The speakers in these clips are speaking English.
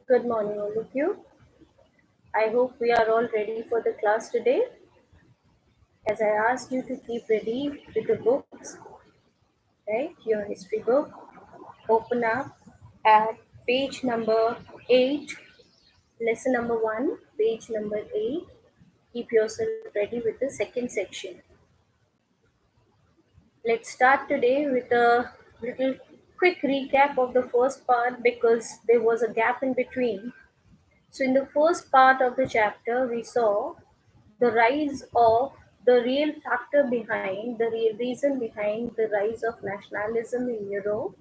Good morning, all of you. I hope we are all ready for the class today. As I asked you to keep ready with the books, right? Your history book. Open up at page number 8, lesson number 1, page number 8. Keep yourself ready with the second section. Let's start today with a little quick recap of the first part because there was a gap in between. So, in the first part of the chapter, we saw the rise of the real factor behind, the real reason behind the rise of nationalism in Europe.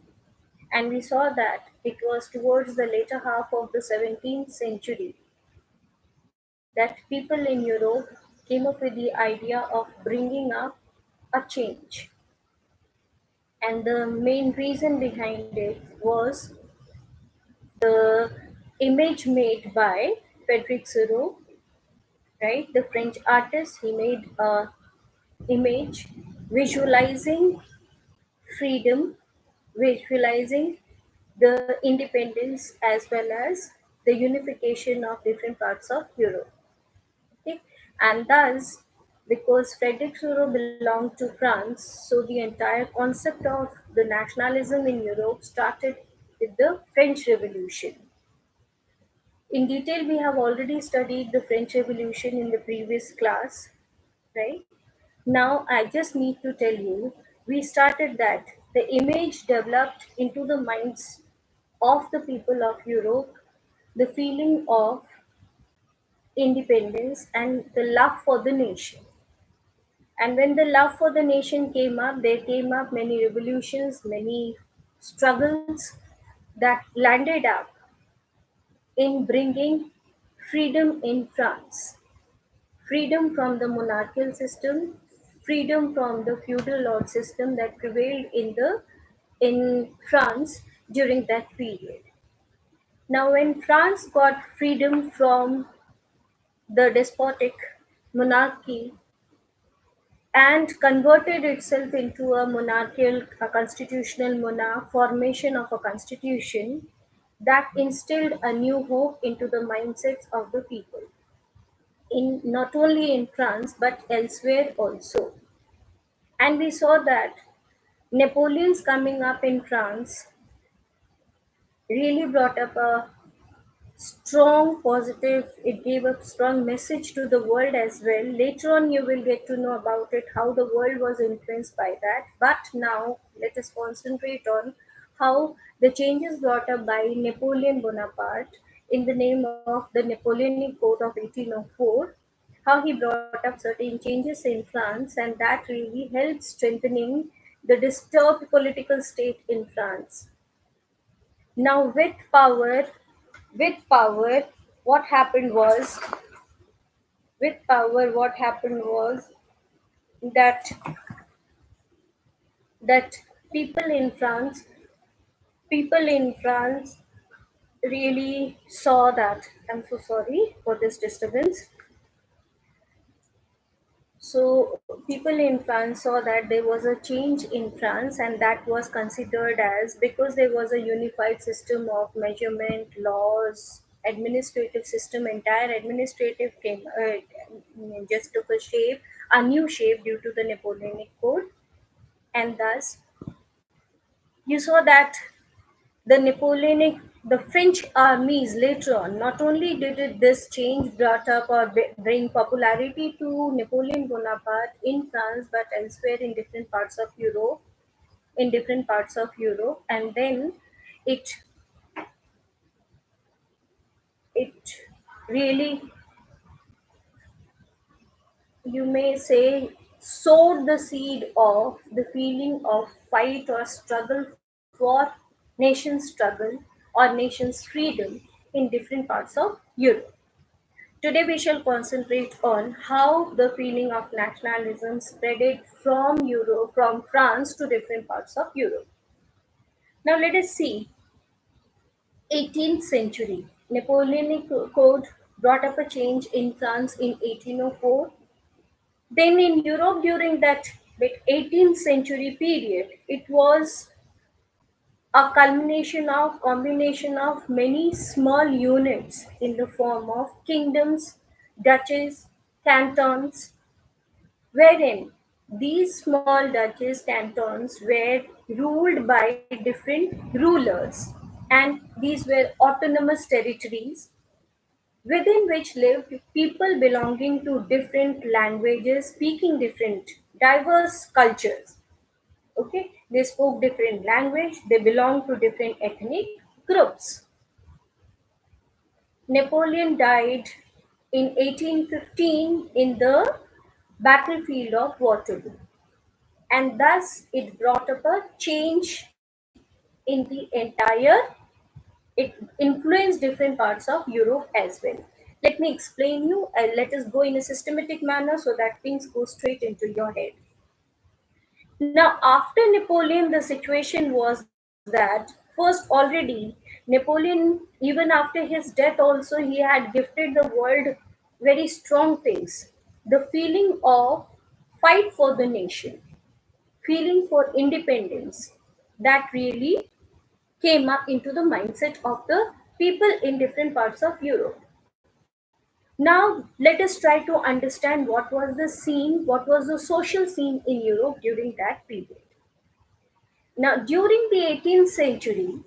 And we saw that it was towards the later half of the 17th century that people in Europe came up with the idea of bringing up a change. And the main reason behind it was the image made by Frederick Siro, right? The French artist, he made a image visualizing freedom, visualizing the independence as well as the unification of different parts of Europe. Okay? And thus, because Frederick Suro belonged to France, so the entire concept of the nationalism in Europe started with the French Revolution. In detail, we have already studied the French Revolution in the previous class, right? Now, I just need to tell you, we started that the image developed into the minds of the people of Europe, the feeling of independence and the love for the nation. And when the love for the nation came up, there came up many revolutions, many struggles that landed up in bringing freedom in France. Freedom from the monarchical system, freedom from the feudal lord system that prevailed in France during that period. Now, when France got freedom from the despotic monarchy and converted itself into a monarchical, a constitutional monarch, formation of a constitution that instilled a new hope into the mindsets of the people, in not only in France but elsewhere also. And we saw that Napoleon's coming up in France really brought up a strong positive, it gave a strong message to the world as well. Later on, you will get to know about it, how the world was influenced by that. But now, let us concentrate on how the changes brought up by Napoleon Bonaparte in the name of the Napoleonic Code of 1804, how he brought up certain changes in France, and that really helped strengthening the disturbed political state in France. Now, with power, what happened was, that that people in France, people in France really saw that. I'm so sorry for this disturbance. So people in France saw that there was a change in France, and that was considered as, because there was a unified system of measurement, laws, administrative system, entire administrative came just took a new shape due to the Napoleonic Code, and thus you saw that the French armies later on, not only did this change brought up or bring popularity to Napoleon Bonaparte in France, but elsewhere in different parts of Europe, and then it it really, you may say, sowed the seed of the feeling of fight or struggle for nation struggle or nation's freedom in different parts of Europe. Today we shall concentrate on how the feeling of nationalism spreaded from Europe, from France to different parts of Europe. Now let us see. 18th century. Napoleonic Code brought up a change in France in 1804. Then in Europe during that 18th century period, it was a culmination of combination of many small units in the form of kingdoms, duchies, cantons, wherein these small duchies cantons were ruled by different rulers, and these were autonomous territories within which lived people belonging to different languages, speaking different diverse cultures. Okay, they spoke different language, they belonged to different ethnic groups. Napoleon died in 1815 in the battlefield of Waterloo, and thus it brought up a change in the entire, it influenced different parts of Europe as well. Let me explain you, let us go in a systematic manner so that things go straight into your head. Now, after Napoleon, the situation was that first, already Napoleon, even after his death, also he had gifted the world very strong things. The feeling of fight for the nation, feeling for independence, that really came up into the mindset of the people in different parts of Europe. Now, let us try to understand what was the scene, what was the social scene in Europe during that period. Now, during the 18th century,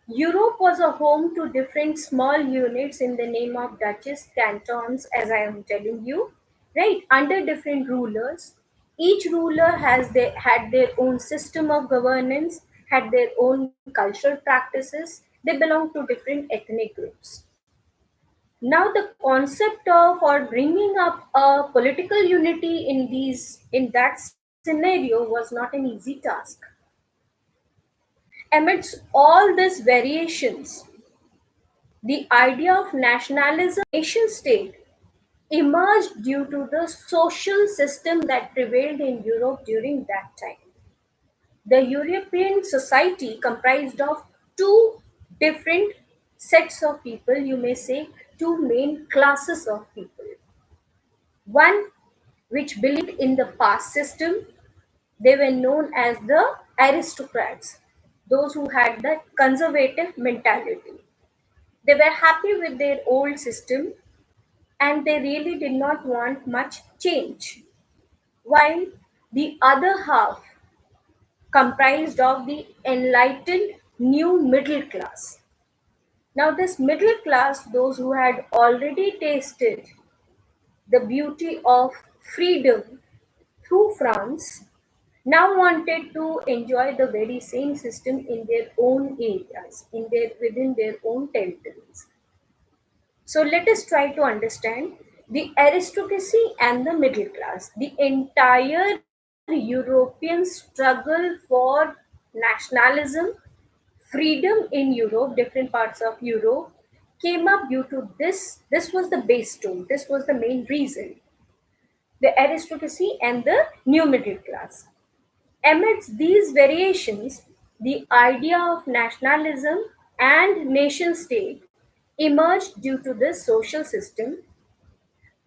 Europe was a home to different small units in the name of duchies, cantons, as I am telling you, right? Under different rulers. Each ruler had their own system of governance, had their own cultural practices. They belonged to different ethnic groups. Now, the concept of or bringing up a political unity in that scenario was not an easy task. Amidst all these variations, the idea of nationalism, nation state, emerged due to the social system that prevailed in Europe during that time. The European society comprised of two different sets of people, you may say two main classes of people. One which believed in the past system, they were known as the aristocrats, those who had the conservative mentality. They were happy with their old system and they really did not want much change. While the other half comprised of the enlightened new middle class. Now, this middle class, those who had already tasted the beauty of freedom through France, now wanted to enjoy the very same system in their own areas, within their own territories. So let us try to understand the aristocracy and the middle class. The entire European struggle for nationalism, freedom in Europe, different parts of Europe, came up due to this. This was the base tone, this was the main reason. The aristocracy and the new middle class. Amidst these variations, the idea of nationalism and nation state emerged due to this social system.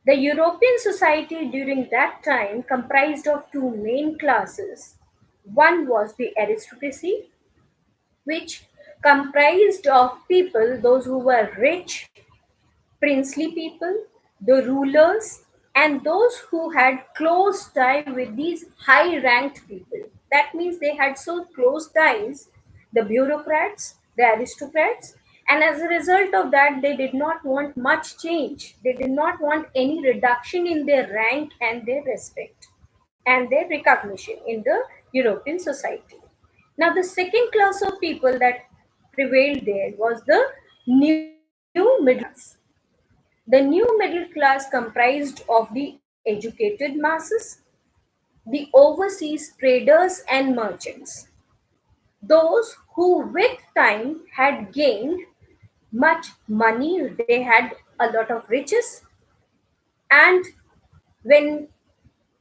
The European society during that time comprised of two main classes. One was the aristocracy, which comprised of people, those who were rich, princely people, the rulers, and those who had close tie with these high ranked people. That means they had so close ties, the bureaucrats, the aristocrats, and as a result of that, they did not want much change. They did not want any reduction in their rank and their respect and their recognition in the European society. Now, the second class of people that prevailed there was the new middle class. The new middle class comprised of the educated masses, the overseas traders and merchants, those who with time had gained much money, they had a lot of riches, and when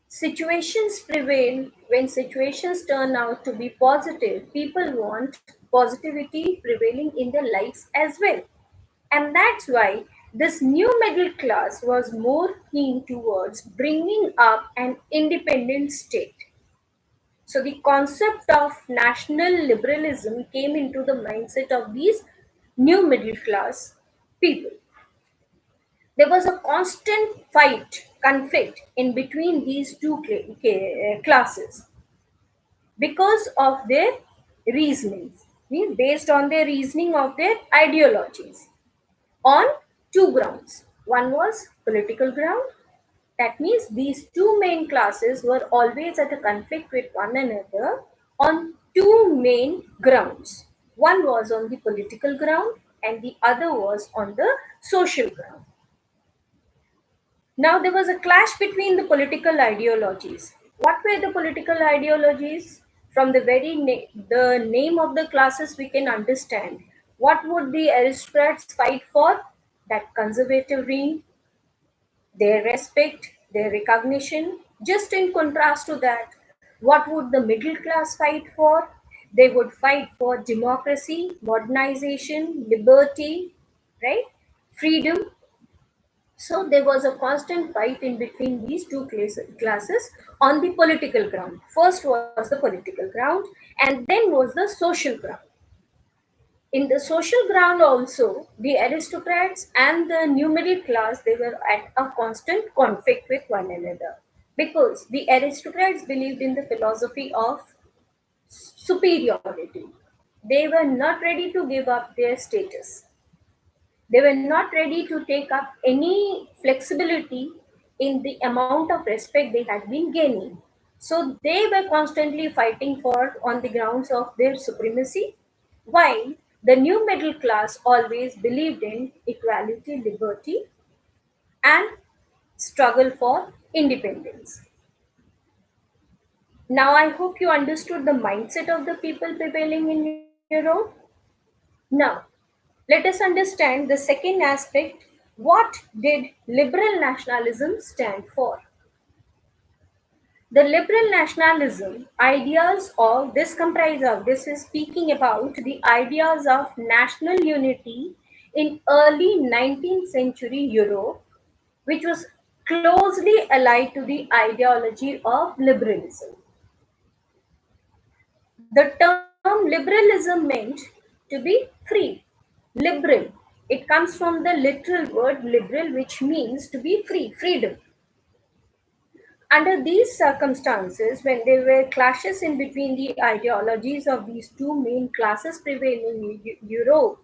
situations prevail, when situations turn out to be positive, people want positivity prevailing in their lives as well. And that's why this new middle class was more keen towards bringing up an independent state. So the concept of national liberalism came into the mindset of these new middle class people. There was a constant fight, conflict in between these two classes because of their reasonings, based on their reasoning of their ideologies on two grounds. One was political ground. That means these two main classes were always at a conflict with one another on two main grounds. One was on the political ground and the other was on the social ground. Now, there was a clash between the political ideologies. What were the political ideologies? From the very the name of the classes, we can understand. What would the aristocrats fight for? That conservative reign, their respect, their recognition. Just in contrast to that, what would the middle class fight for? They would fight for democracy, modernization, liberty, right? Freedom. So there was a constant fight in between these two classes on the political ground. First was the political ground, and then was the social ground. In the social ground also, the aristocrats and the new middle class, they were at a constant conflict with one another because the aristocrats believed in the philosophy of superiority. They were not ready to give up their status. They were not ready to take up any flexibility in the amount of respect they had been gaining. So they were constantly fighting for on the grounds of their supremacy, while the new middle class always believed in equality, liberty, and struggle for independence. Now, I hope you understood the mindset of the people prevailing in Europe. Now, let us understand the second aspect. What did liberal nationalism stand for? The liberal nationalism ideas of this comprise of this is speaking about the ideas of national unity in early 19th century Europe, which was closely allied to the ideology of liberalism. The term liberalism meant to be free, liberal. It comes from the literal word liberal, which means to be free, freedom. Under these circumstances, when there were clashes in between the ideologies of these two main classes prevailing in Europe,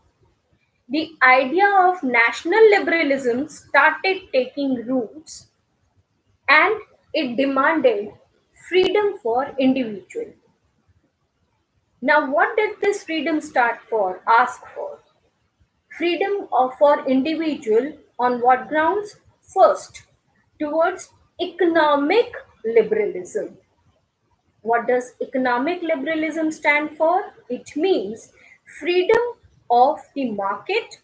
the idea of national liberalism started taking roots and it demanded freedom for individual. Now, what did this freedom start for, ask for? Freedom for individual on what grounds? First, towards economic liberalism. What does economic liberalism stand for? It means freedom of the market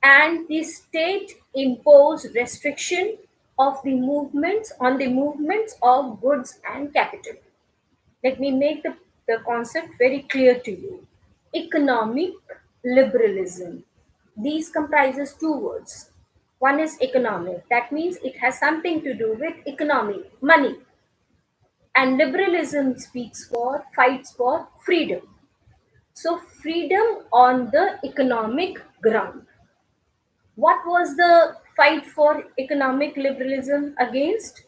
and the state imposed restriction of the movements of goods and capital. Let me make the concept very clear to you. Economic liberalism. These comprises two words. One is economic. That means it has something to do with economy, money. And liberalism fights for freedom. So freedom on the economic ground. What was the fight for economic liberalism against?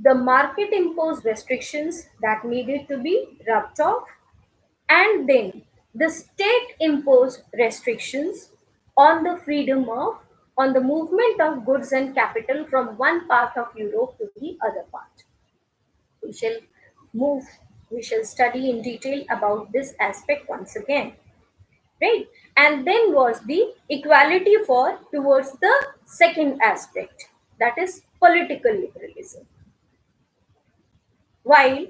The market imposed restrictions that needed to be rubbed off, and then the state imposed restrictions on the freedom of on the movement of goods and capital from one part of Europe to the other part. We shall move, we shall study in detail about this aspect once again. Right? And then was the equality for towards the second aspect, that is political liberalism. While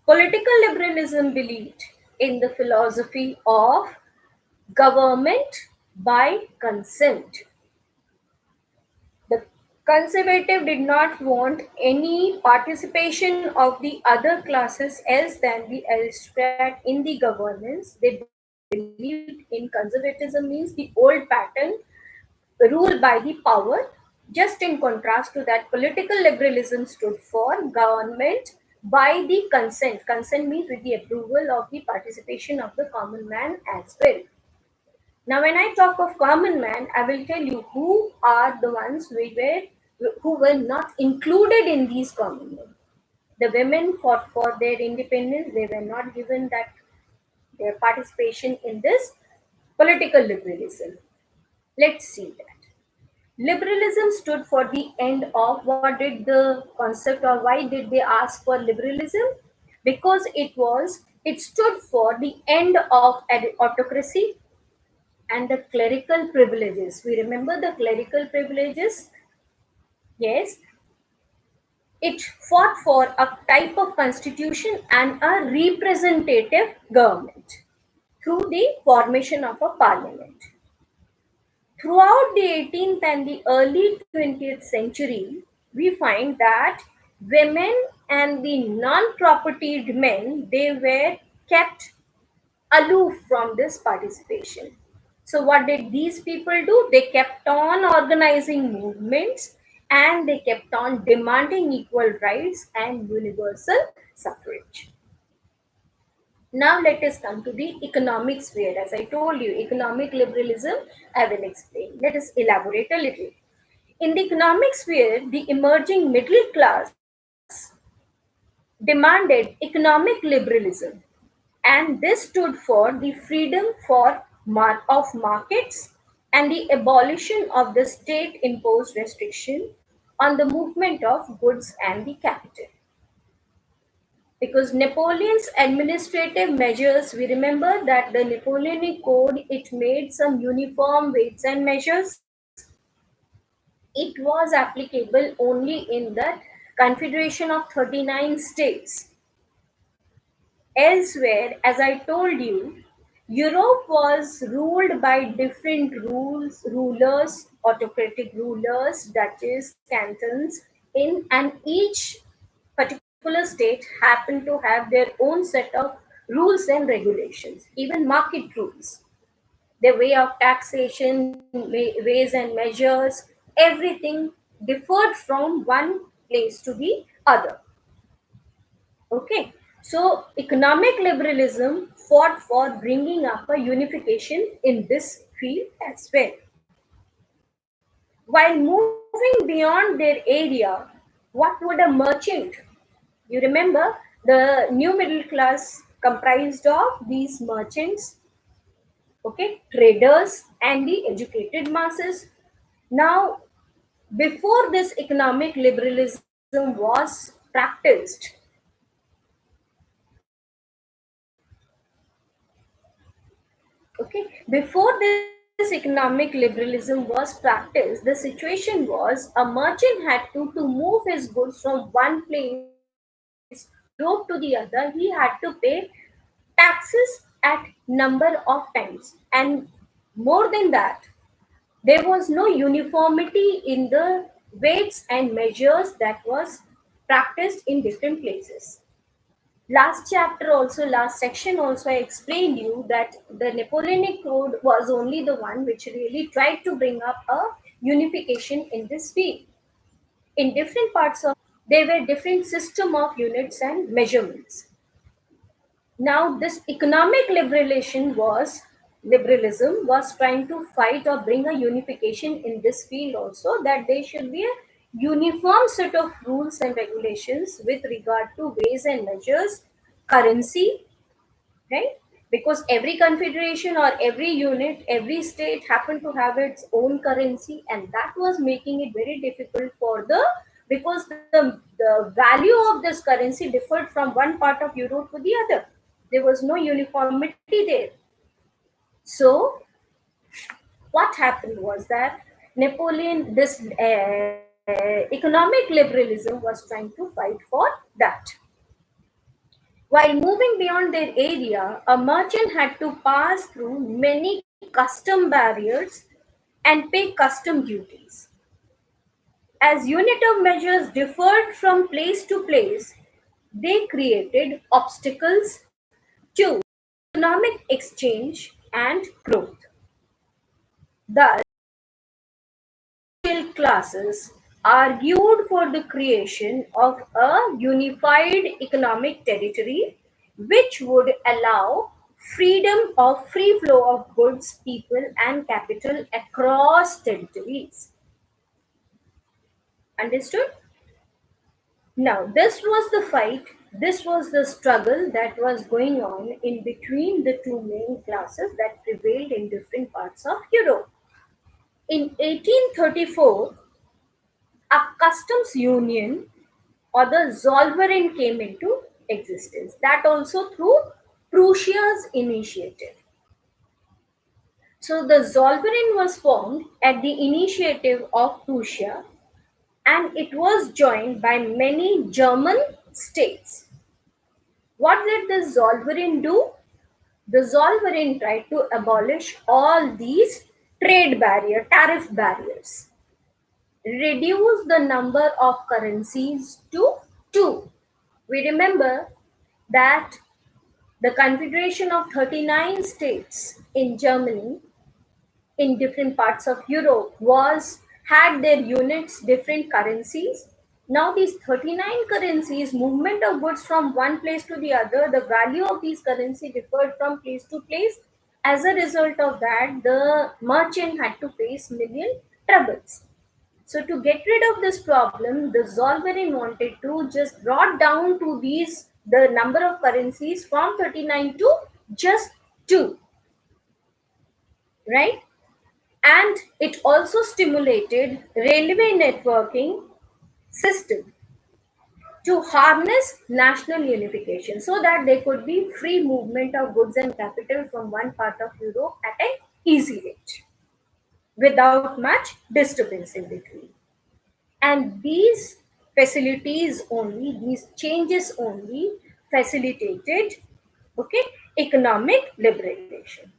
political liberalism believed in the philosophy of government by consent. The conservative did not want any participation of the other classes else than the aristocrat in the governance. They believed in conservatism means the old pattern, rule by the power. Just in contrast to that, political liberalism stood for government by the consent. Consent means with the approval of the participation of the common man as well. Now, when I talk of common man, I will tell you who are the ones who were not included in these common men. The women fought for their independence; they were not given that their participation in this political liberalism. Let's see that. Liberalism stood for the end of what did the concept, or why did they ask for liberalism? Because it stood for the end of autocracy and the clerical privileges. We remember the clerical privileges? Yes. It fought for a type of constitution and a representative government through the formation of a parliament. Throughout the 18th and the early 20th century, we find that women and the non-propertied men, they were kept aloof from this participation. So what did these people do? They kept on organizing movements and they kept on demanding equal rights and universal suffrage. Now let us come to the economic sphere. As I told you, economic liberalism, I will explain. Let us elaborate a little. In the economic sphere, the emerging middle class demanded economic liberalism, and this stood for the freedom of markets and the abolition of the state imposed restriction on the movement of goods and the capital. Because Napoleon's administrative measures, we remember that the Napoleonic Code, it made some uniform weights and measures. It was applicable only in the Confederation of 39 states. Elsewhere, as I told you, Europe was ruled by different rulers, autocratic rulers, duchies, cantons, and each particular state happened to have their own set of rules and regulations, even market rules. Their way of taxation, ways and measures, everything differed from one place to the other. Okay, so economic liberalism fought for bringing up a unification in this field as well. While moving beyond their area, what would a merchant? You remember the new middle class comprised of these merchants, okay, traders, and the educated masses. Now, before this economic liberalism was practiced, okay, before this economic liberalism was practiced, the situation was a merchant had to move his goods from one place from Europe to the other. He had to pay taxes at number of times, and more than that, there was no uniformity in the weights and measures that was practiced in different places. Last section also, I explained you that the Napoleonic Code was only the one which really tried to bring up a unification in this field. In different parts of there were different system of units and measurements. Now this economic liberalism was trying to fight or bring a unification in this field also, that there should be a uniform set of rules and regulations with regard to ways and measures, currency, right? Because every confederation or every unit, every state happened to have its own currency, and that was making it very difficult for the because the value of this currency differed from one part of Europe to the other. There was no uniformity there. So what happened was that this economic liberalism was trying to fight for that. While moving beyond their area, a merchant had to pass through many custom barriers and pay custom duties. As unit of measures differed from place to place, they created obstacles to economic exchange and growth. Thus, middle classes argued for the creation of a unified economic territory which would allow freedom of free flow of goods, people, and capital across territories. Understood? Now, this was the fight, this was the struggle that was going on in between the two main classes that prevailed in different parts of Europe. In 1834, a customs union or the Zollverein came into existence. That also through Prussia's initiative. So the Zollverein was formed at the initiative of Prussia and it was joined by many German states. What did the Zollverein do? The Zollverein tried to abolish all these tariff barriers, reduce the number of currencies to two. We remember that the confederation of 39 states in Germany in different parts of Europe was had their units, different currencies. Now these 39 currencies, movement of goods from one place to the other, the value of these currency differed from place to place. As a result of that, the merchant had to face million troubles. So to get rid of this problem, the Zollverein wanted to just brought down to these the number of currencies from 39 to just two, right? And it also stimulated railway networking system to harness national unification so that there could be free movement of goods and capital from one part of Europe at an easy rate without much disturbance in between. And these facilities only, these changes only facilitated, okay, economic liberation.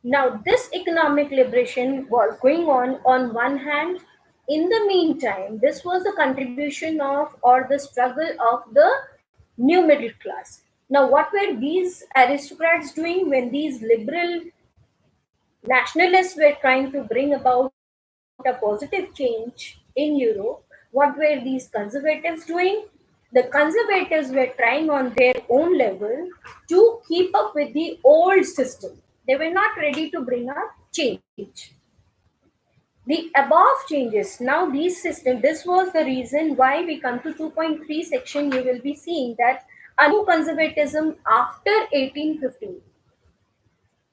Now, this economic liberation was going on one hand. In the meantime, this was the contribution of or the struggle of the new middle class. Now, what were these aristocrats doing when these liberal nationalists were trying to bring about a positive change in Europe? What were these conservatives doing? The conservatives were trying on their own level to keep up with the old system. They were not ready to bring up change. The above changes, now these systems, this was the reason why we come to 2.3 section. You will be seeing that a new conservatism after 1815.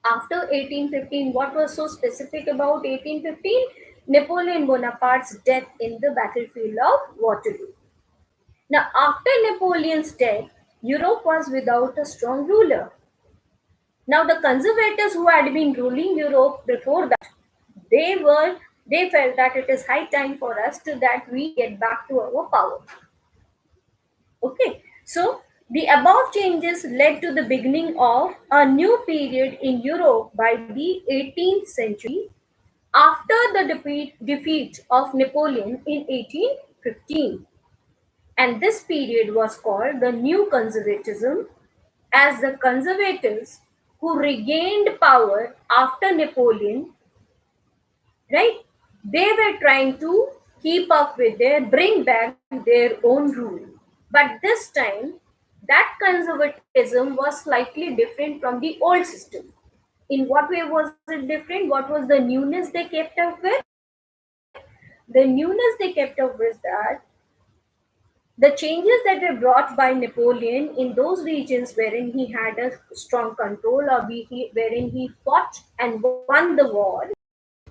After 1815, what was so specific about 1815? Napoleon Bonaparte's death in the battlefield of Waterloo. Now, after Napoleon's death, Europe was without a strong ruler. Now, the conservators who had been ruling Europe before that, they were they felt that it is high time for us to that we get back to our power. Okay, so the above changes led to the beginning of a new period in Europe by the 18th century after the defeat of Napoleon in 1815. And this period was called the New Conservatism, as the conservatives who regained power after Napoleon, right? They were trying to keep up with bring back their own rule. But this time, that conservatism was slightly different from the old system. In what way was it different? What was the newness they kept up with? The newness they kept up with that the changes that were brought by Napoleon in those regions wherein he had a strong control or wherein he fought and won the war,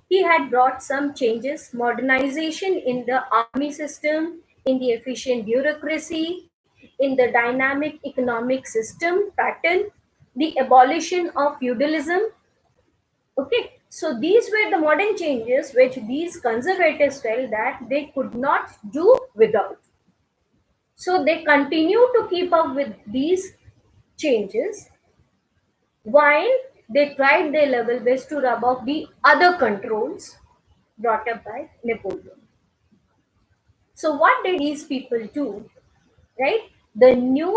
he had brought some changes, modernization in the army system, in the efficient bureaucracy, in the dynamic economic system pattern, the abolition of feudalism. Okay, so these were the modern changes which these conservatives felt that they could not do without. So they continue to keep up with these changes while they tried their level best to rub off the other controls brought up by Napoleon. So what did these people do? Right? The new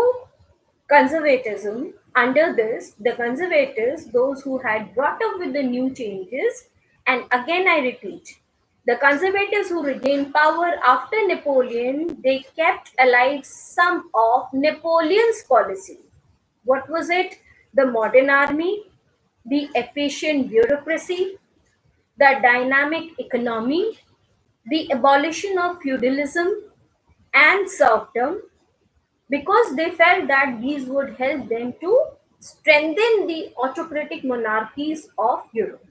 conservatism, under this, the conservatives, those who had brought up with the new changes, and again I repeat, The conservatives who regained power after Napoleon, they kept alive some of Napoleon's policy. What was it? The modern army, the efficient bureaucracy, the dynamic economy, the abolition of feudalism and serfdom, because they felt that these would help them to strengthen the autocratic monarchies of Europe.